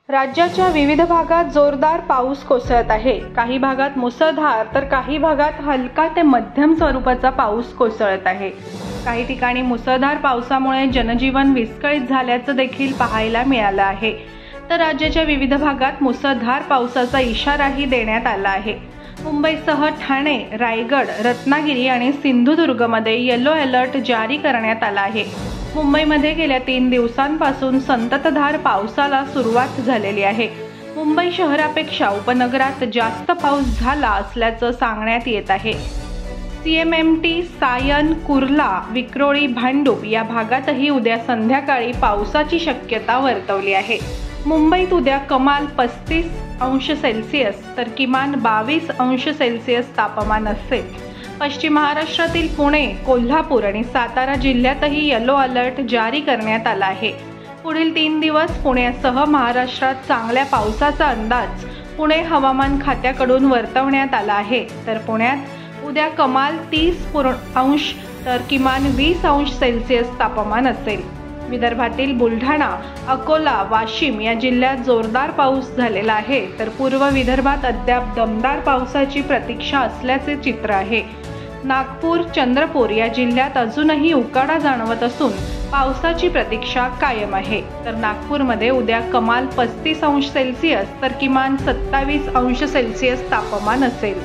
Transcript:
राज्याच्या विविध भागात जोरदार पाऊस कोसळत आहे। काही भागात मुसळधार तर काही भागात हलका ते मध्यम स्वरूपाचा पाऊस कोसळत आहे। काही ठिकाणी मुसळधार पावसामुळे जनजीवन विस्कळीत झाल्याचं देखील पाहायला मिळालं आहे। तर राज्याच्या विविध भागात मुसळधार पावसाचा इशाराही देण्यात आला आहे। मुंबईसह ठाणे, रायगड, रत्नागिरी आणि सिंधुदुर्गमध्ये येलो अलर्ट जारी करण्यात आला आहे। मुंबईमध्ये गेल्या 3 दिवसांपासून संततधार पावसाला सुरुवात झालेली आहे। मुंबई शहरापेक्षा उपनगरात जास्त पाऊस झाला असल्याचं सांगण्यात येत आहे। सीएमएमटी, सायन, कुर्ला, विक्रोळी, भांडूप या भागातही उद्या संध्याकाळी पावसाची शक्यता वर्तवली आहे। मुंबईत उद्या कमाल 35°C तर किमान 22°C तापमान असेल। पश्चिम महाराष्ट्रातील पुणे, कोल्हापूर आणि सातारा जिल्ह्यातही येलो अलर्ट जारी करण्यात आला आहे। पुढील 3 दिवस पुण्यासह महाराष्ट्रात चांगल्या पावसाचा अंदाज पुणे हवामान खात्याकडून वर्तवण्यात आला आहे। तर पुण्यात उद्या कमाल 30° तर किमान 20°C तापमान असेल। विदर्भातील बुलढाणा, अकोला, वाशिम या जिल्ह्यात जोरदार पाऊस झालेला आहे। तर पूर्व विदर्भात अद्याप दमदार पावसाची प्रतीक्षा असल्याचे चित्र आहे। नागपूर, चंद्रपूर या जिल्ह्यात अजूनही उकाडा जाणवत असून पावसाची प्रतीक्षा कायम आहे। तर नागपूरमध्ये उद्या कमाल 35°C तर किमान 27°C तापमान असेल।